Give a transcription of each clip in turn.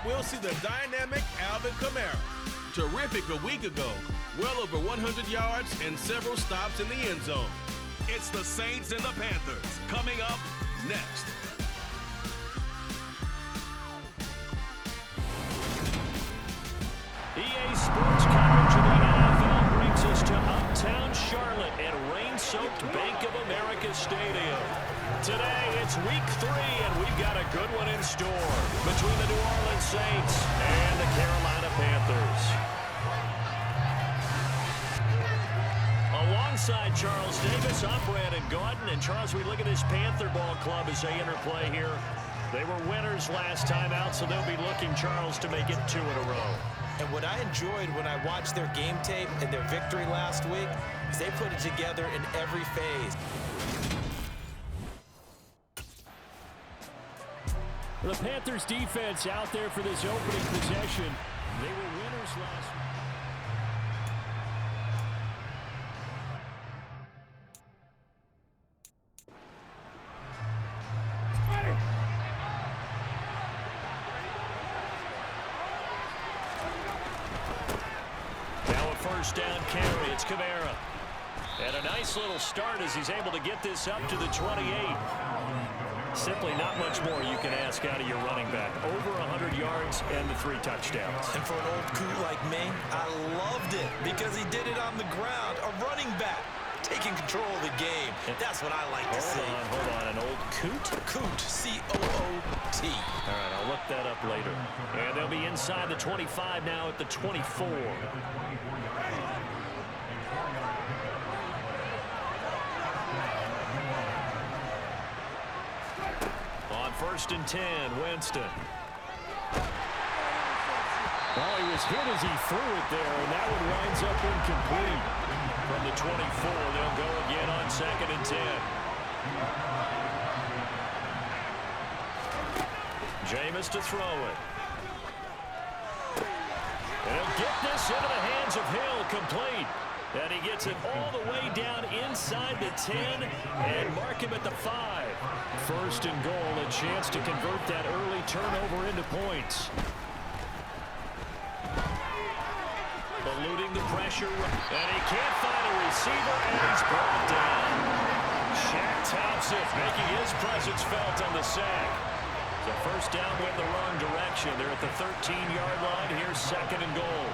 we'll see the dynamic Alvin Kamara. Terrific a week ago. Well over 100 yards and several stops in the end zone. It's the Saints and the Panthers coming up next. EA Sports coverage of the NFL brings us to Uptown Charlotte at rain-soaked Bank of America Stadium. Today, it's week 3, and we've got a good one in store between the New Orleans Saints and the Carolina Panthers. Alongside Charles Davis, I'm Brandon Gaudin. And Charles, we look at this Panther ball club as they interplay here. They were winners last time out, so they'll be looking, Charles, to make it 2 in a row. And what I enjoyed when I watched their game tape and their victory last week is they put it together in every phase. The Panthers defense out there for this opening possession. They were winners last week. First down carry. It's Kamara. And a nice little start as he's able to get this up to the 28. Simply not much more you can ask out of your running back. Over 100 yards and the 3 touchdowns. And for an old coot like me, I loved it because he did it on the ground. A running back taking control of the game. That's what I like to see. Hold on. An old coot? Coot. C-O-O-T. All right, I'll look that up later. And they'll be inside the 25 now at the 24. First and 10, Winston. Well, he was hit as he threw it there, and that one winds up incomplete. From the 24, they'll go again on 2nd and 10. Jameis to throw it. And he'll get this into the hands of Hill, complete. And he gets it all the way down inside the 10 and mark him at the 5. First and goal, a chance to convert that early turnover into points. Eluding the pressure, and he can't find a receiver, and he's brought down. Shaq Thompson making his presence felt on the sack. The first down went the wrong direction. They're at the 13-yard line. Here's 2nd and goal.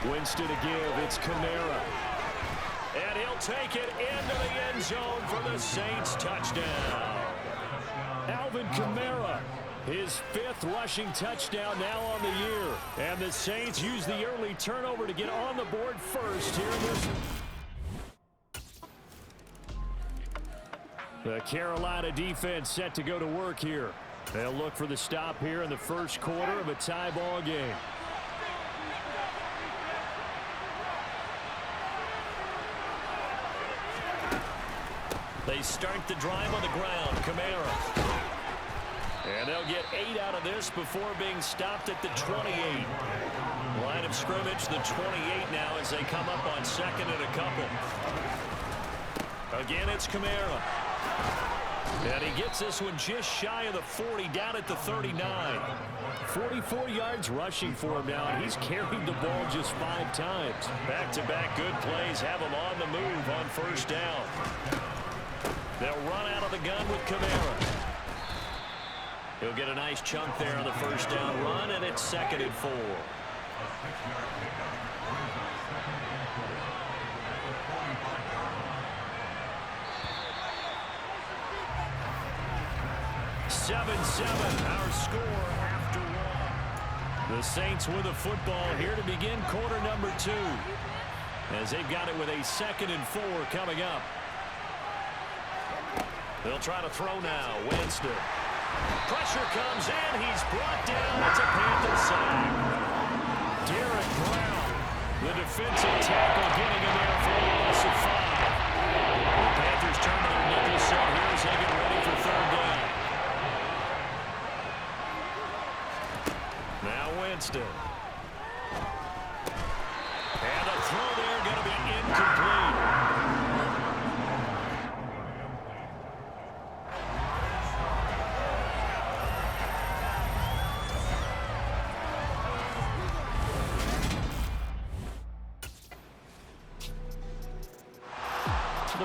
Winston to give. It's Kamara. And he'll take it into the end zone for the Saints touchdown. Alvin Kamara, his 5th rushing touchdown now on the year. And the Saints use the early turnover to get on the board first here in this. The Carolina defense set to go to work here. They'll look for the stop here in the first quarter of a tie ball game. They start the drive on the ground. Kamara. And they'll get 8 out of this before being stopped at the 28. Line of scrimmage, the 28 now as they come up on 2nd and a couple. Again, it's Kamara. And he gets this one just shy of the 40, down at the 39. 44 yards rushing for him now, and he's carried the ball just 5 times. Back-to-back good plays have him on the move on first down. They'll run out of the gun with Kamara. He'll get a nice chunk there on the first down run, and it's 2nd and 4. Our score after 1. The Saints with the football here to begin quarter number 2. As they've got it with a 2nd and 4 coming up. They'll try to throw now. Winston. Pressure comes in. He's brought down. It's a Panther sack. Derek Brown, the defensive tackle, getting in there for a loss of 5. The Panthers turn to their nickel set here as they get ready for 3rd down. Now Winston. And the throw there going to be incomplete.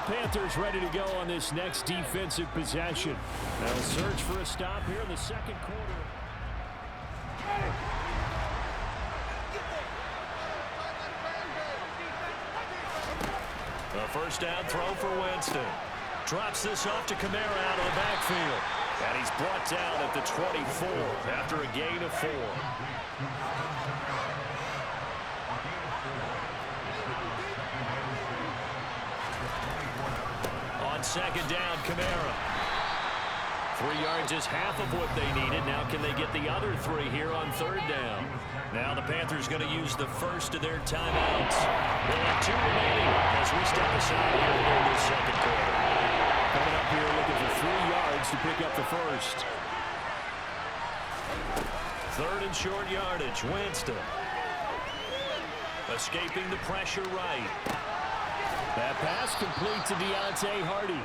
The Panthers ready to go on this next defensive possession. They'll search for a stop here in the second quarter. A first down throw for Winston. Drops this off to Kamara out of the backfield. And he's brought down at the 24 after a gain of 4. On second down, Kamara. 3 yards is half of what they needed. Now can they get the other 3 here on third down? Now the Panthers going to use the first of their timeouts. They'll have 2 remaining as we step aside here in this second quarter. Coming up here looking for 3 yards to pick up the first. Third and short yardage. Winston. Escaping the pressure right. That pass complete to Deontay Hardy.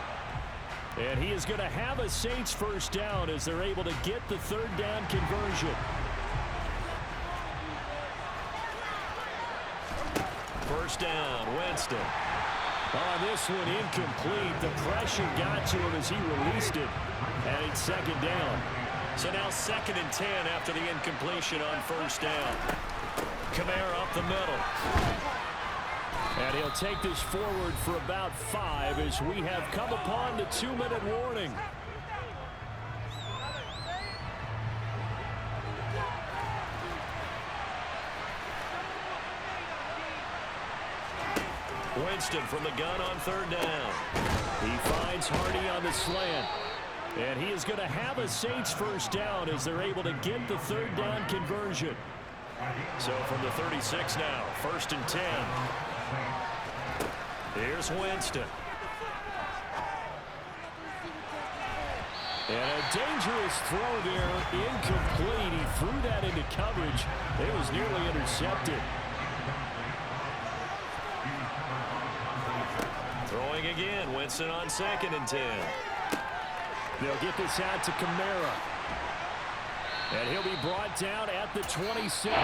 And he is going to have a Saints first down as they're able to get the third down conversion. First down, Winston. On this one, incomplete. The pressure got to him as he released it. And it's second down. So now 2nd and 10 after the incompletion on first down. Kamara up the middle. And he'll take this forward for about 5 as we have come upon the 2-minute warning. Winston from the gun on third down. He finds Hardy on the slant. And he is going to have a Saints first down as they're able to get the third down conversion. So from the 36 now, 1st and 10. Here's Winston. And a dangerous throw there, incomplete. He threw that into coverage. It was nearly intercepted. Throwing again, Winston on 2nd and 10. They'll get this out to Kamara. And he'll be brought down at the 27. The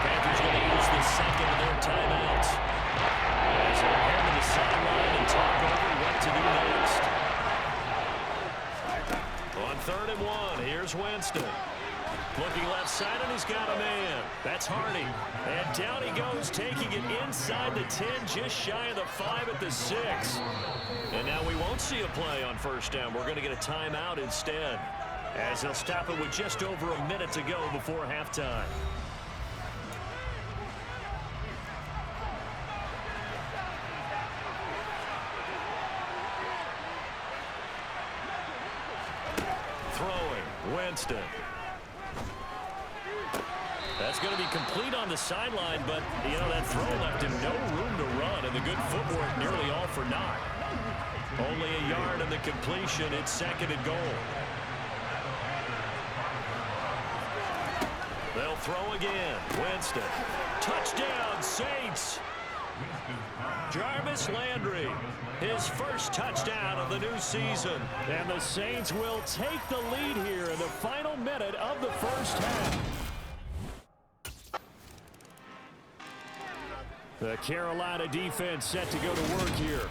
Panthers going to use the second of their timeouts as they'll head to the sideline and talk over what to do next. On 3rd and 1, here's Winston. Looking left side, and he's got a man. That's Hardy. And down he goes, taking it inside the 10, just shy of the 5 at the 6. And now we won't see a play on first down. We're going to get a timeout instead, as they'll stop it with just over a minute to go before halftime. Throwing, Winston. That's going to be complete on the sideline, but, you know, that throw left him no room to run, and the good footwork nearly all for naught. Only a yard on the completion. It's 2nd and goal. They'll throw again. Winston. Touchdown, Saints. Jarvis Landry, his first touchdown of the new season. And the Saints will take the lead here in the final minute of the first half. The Carolina defense set to go to work here.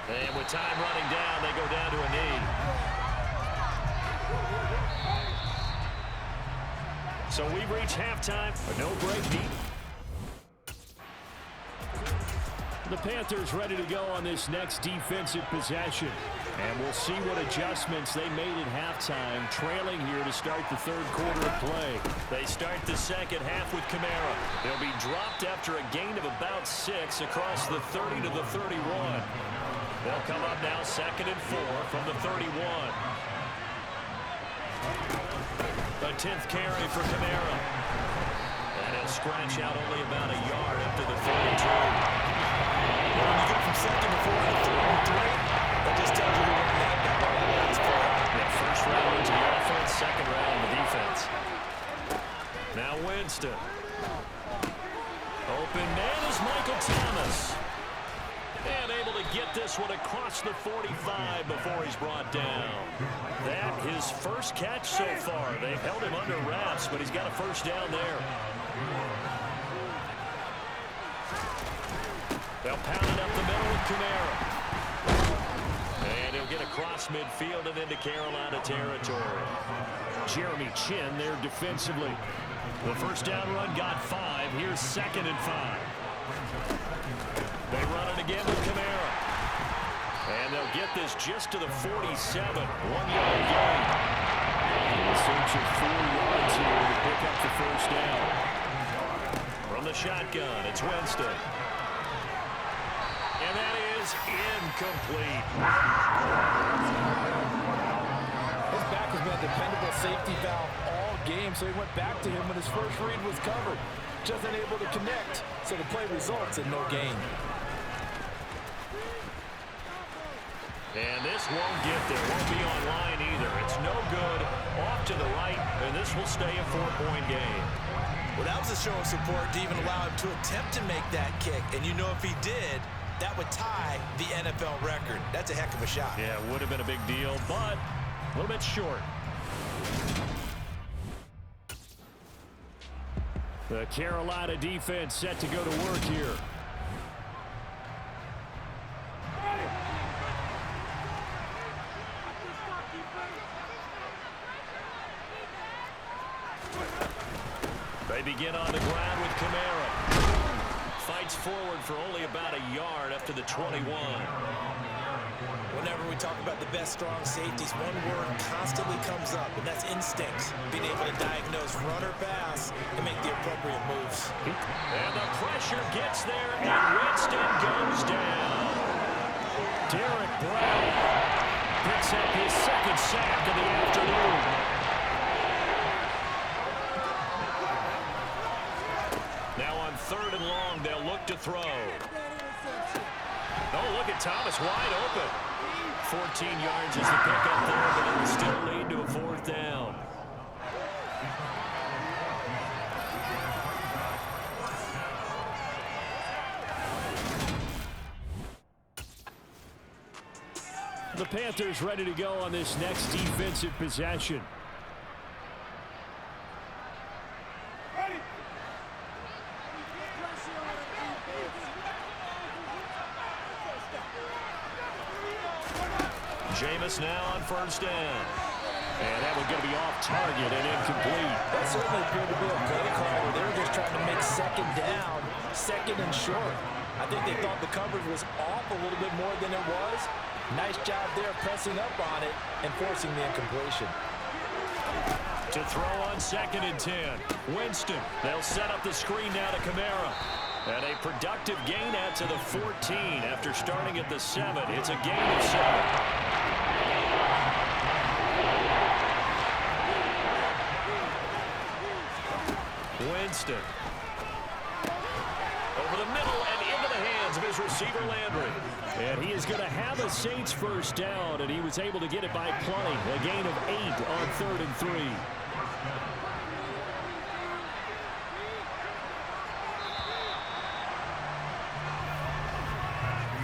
And with time running down, they go down to a knee. So we've reached halftime, but no break needed. The Panthers ready to go on this next defensive possession. And we'll see what adjustments they made at halftime, trailing here to start the third quarter of play. They start the second half with Kamara. They'll be dropped after a gain of about 6 across the 30 to the 31. They'll come up now 2nd and 4 from the 31. A 10th carry for Kamara. And he'll scratch out only about a yard up to the 32. When you go from 2nd to 4 to 3, that just tells you who won that last play. Yeah, first round to the offense, second round to defense. Now Winston. Open man is Michael Thomas. And able to get this one across the 45 before he's brought down. That his first catch so far. They've held him under wraps, but he's got a first down there. They'll pound it up the middle with Kamara. And he'll get across midfield and into Carolina territory. Jeremy Chin there defensively. The first down run got 5. Here's 2nd and 5. They run it again with Kamara. And they'll get this just to the 47. 1-yard gain. In search of 4 yards here to pick up the first down. From the shotgun, it's Winston. And that is incomplete. His back has been a dependable safety valve all game, so he went back to him when his first read was covered. Just unable to connect, so the play results in no gain. And this won't get there. Won't be online either. It's no good. Off to the right, and this will stay a 4-point game. Well, that was a show of support to even allow him to attempt to make that kick. And you know if he did, that would tie the NFL record. That's a heck of a shot. Yeah, it would have been a big deal, but a little bit short. The Carolina defense set to go to work here. They begin on the ground with Kamara. Fights forward for only about a yard up to the 21. Whenever we talk about the best strong safeties, one word constantly comes up, and that's instincts. Being able to diagnose run or pass and make the appropriate moves. And the pressure gets there, and Winston goes down. Derek Brown picks up his 2nd sack of the afternoon. Now on 3rd and long, they'll look to throw. Oh, look at Thomas wide open. 14 yards is the pickup there, but it will still lead to a 4th down. The Panthers ready to go on this next defensive possession. Jameis now on 1st down. And that one's going to be off target and incomplete. That certainly appeared to be a play call where they were just trying to make 2nd down, 2nd and short. I think they thought the coverage was off a little bit more than it was. Nice job there pressing up on it and forcing the incompletion. To throw on 2nd and 10. Winston. They'll set up the screen now to Kamara. And a productive gain out to the 14 after starting at the 7. It's a gain of 7. Winston. Over the middle and into the hands of his receiver, Landry. And he is going to have a Saints first down, and he was able to get it by playing. A gain of 8 on 3rd and 3.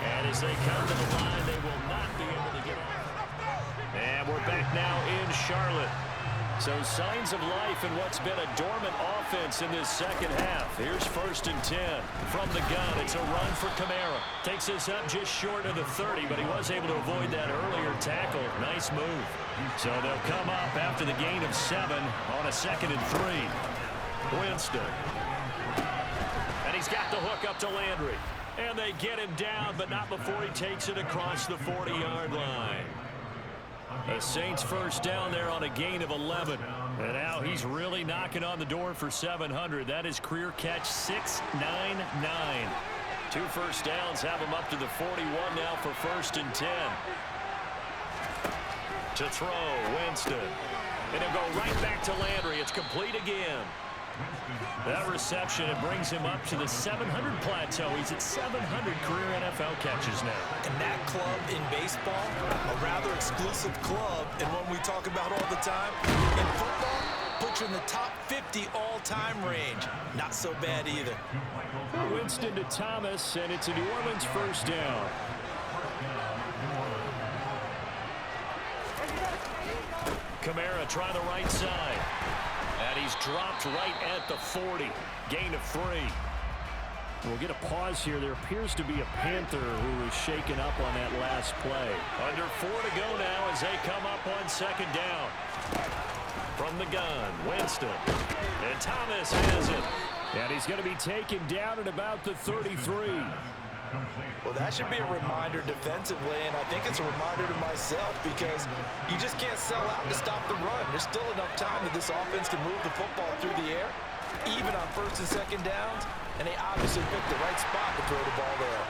And as they come to the line, they will not be able to get it. And we're back now in Charlotte. So signs of life in what's been a dormant offense in this 2nd half. Here's 1st and 10 from the gun. It's a run for Kamara. Takes this up just short of the 30, but he was able to avoid that earlier tackle. Nice move. So they'll come up after the gain of 7 on a 2nd and 3. Winston. And he's got the hook up to Landry. And they get him down, but not before he takes it across the 40-yard line. The Saints first down there on a gain of 11. And now he's really knocking on the door for 700. That is career catch 699. 2 first downs have him up to the 41 now for 1st and 10. To throw, Winston. And he'll go right back to Landry. It's complete again. That reception, it brings him up to the 700 plateau. He's at 700 career NFL catches now. And that club in baseball, a rather exclusive club, and one we talk about all the time. In football, Put you in the top 50 all-time range. Not so bad either. Winston to Thomas, and it's a New Orleans first down. Kamara try the right side. And he's dropped right at the 40. Gain of 3. We'll get a pause here. There appears to be a Panther who is shaken up on that last play. Under 4 to go now as they come up on second down. From the gun, Winston. And Thomas has it. And he's going to be taken down at about the 33. Well, that should be a reminder defensively, and I think it's a reminder to myself because you just can't sell out to stop the run. There's still enough time that this offense can move the football through the air, even on first and second downs, and they obviously picked the right spot to throw the ball there.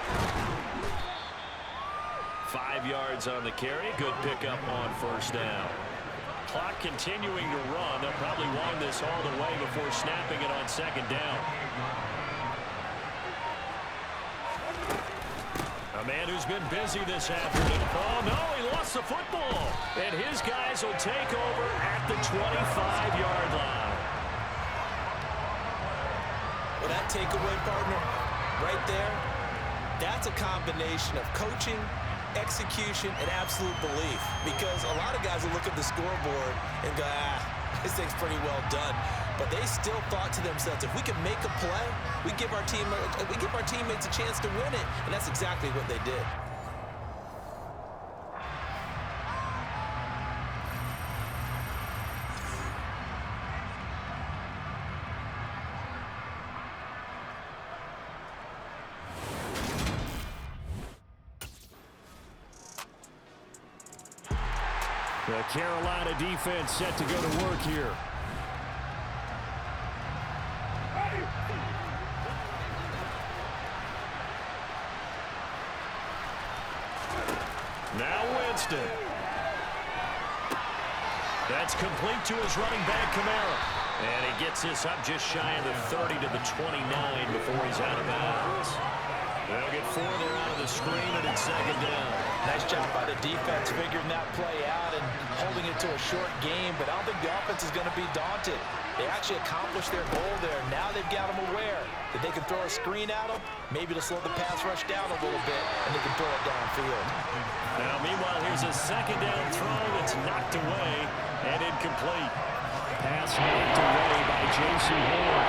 5 yards on the carry. Good pickup on first down. Clock continuing to run. They'll probably wind this all the way before snapping it on second down. A man who's been busy this afternoon. Oh, no, he lost the football. And his guys will take over at the 25-yard line. Well, that takeaway, partner, right there, that's a combination of coaching, execution, and absolute belief. Because a lot of guys will look at the scoreboard and go, this thing's pretty well done. But they still thought to themselves, if we can make a play, we give our teammates a chance to win it. And that's exactly what they did. The Carolina defense set to go to work here. Now Winston. That's complete to his running back, Kamara. And he gets this up just shy of the 30 to the 29 before he's out of bounds. They'll get 4 there out of the screen, and it's second down. Nice job by the defense figuring that play out and holding it to a short game, but I don't think the offense is going to be daunted. They actually accomplished their goal there. Now they've got them aware that they can throw a screen at them, maybe to slow the pass rush down a little bit, and they can throw it downfield. Now, meanwhile, here's a second down throw that's knocked away and incomplete. Pass knocked away by J.C. Horn.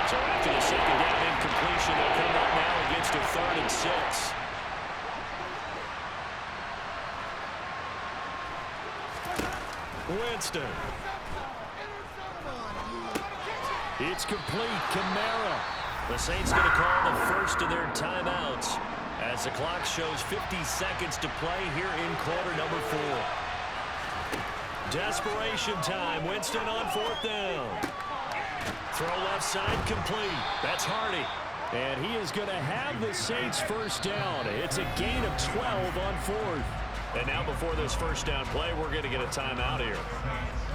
So after the second down incompletion, they'll come up now against a 3rd and 6. Winston. It's complete. Kamara. The Saints going to call the first of their timeouts as the clock shows 50 seconds to play here in quarter number 4. Desperation time. Winston on 4th down. Throw left side complete. That's Hardy. And he is going to have the Saints first down. It's a gain of 12 on 4th. And now before this first down play, we're going to get a timeout here,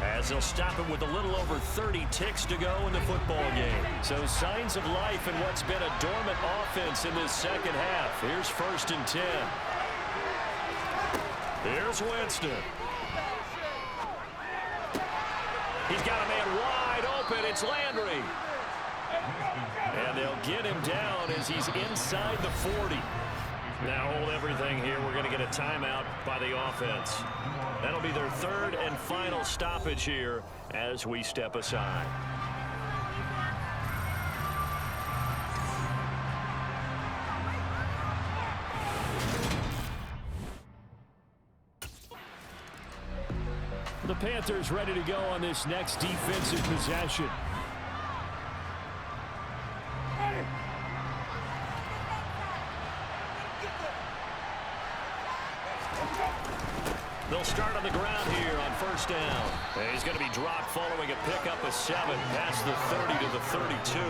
as they'll stop it with a little over 30 ticks to go in the football game. So signs of life in what's been a dormant offense in this second half. Here's 1st and 10. Here's Winston. He's got a man wide open. It's Landry. And they'll get him down as he's inside the 40. Now hold everything here. We're going to get a timeout by the offense. That'll be their 3rd and final stoppage here as we step aside. The Panthers ready to go on this next defensive possession. They'll start on the ground here on first down. And he's going to be dropped following a pickup of 7 past the 30 to the 32.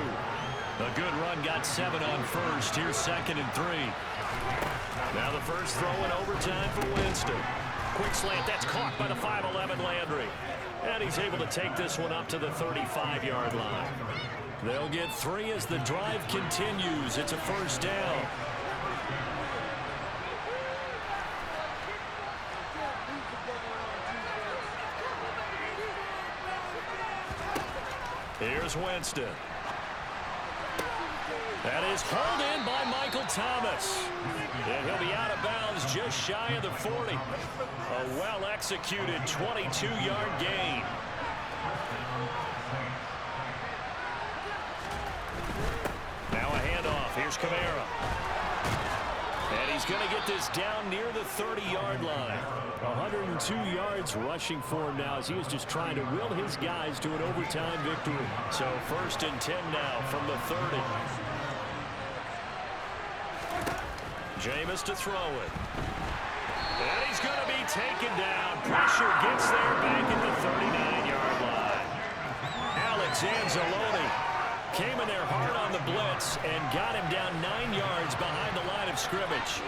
A good run got 7 on first. Here's 2nd and 3. Now the first throw in overtime for Winston. Quick slant. That's caught by the 5'11" Landry. And he's able to take this one up to the 35-yard line. They'll get 3 as the drive continues. It's a first down. is Winston. That is hauled in by Michael Thomas. And he'll be out of bounds just shy of the 40. A well-executed 22-yard gain. Now a handoff. Here's Kamara. And he's going to get this down near the 30-yard line. 102 yards rushing for him now as he is just trying to will his guys to an overtime victory. So 1st and 10 now from the 30. Jameis to throw it. And he's going to be taken down. Pressure gets there back at the 39-yard line. Alex Anzalone came in there hard on the blitz and got him down 9 yards behind the line of scrimmage.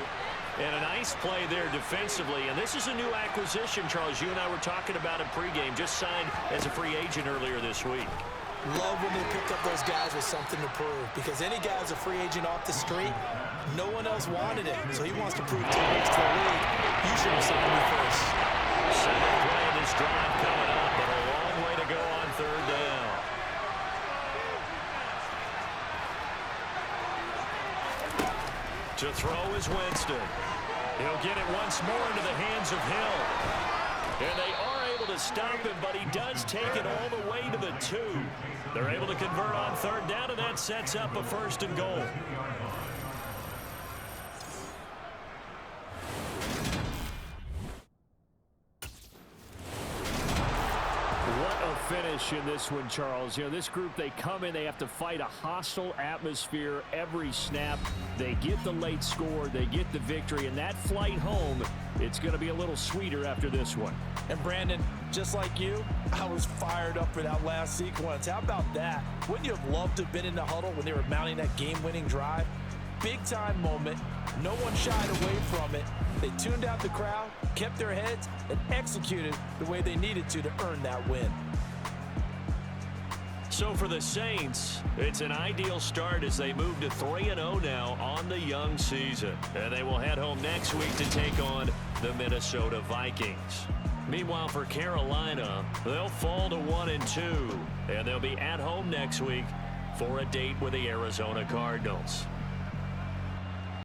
And a nice play there defensively. And this is a new acquisition, Charles. You and I were talking about it pregame. Just signed as a free agent earlier this week. Love when they pick up those guys with something to prove, because any guy's a free agent off the street, no one else wanted him, so he wants to prove to the rest of the league, you should have signed me first. Second play of this drive coming up, but a long way to go on 3rd down. To throw is Winston. He'll get it once more into the hands of Hill. And they are able to stop him, but he does take it all the way to the 2. They're able to convert on 3rd down, and that sets up a 1st and goal. Finish in this one, Charles. You know, this group, they come in, they have to fight a hostile atmosphere every snap. They get the late score, they get the victory, and that flight home, it's going to be a little sweeter after this one. And Brandon, just like you, I was fired up for that last sequence. How about that? Wouldn't you have loved to have been in the huddle when they were mounting that game-winning drive? Big-time moment. No one shied away from it. They tuned out the crowd, kept their heads, and executed the way they needed to earn that win. So for the Saints, it's an ideal start as they move to 3-0 now on the young season. And they will head home next week to take on the Minnesota Vikings. Meanwhile, for Carolina, they'll fall to 1-2, and they'll be at home next week for a date with the Arizona Cardinals.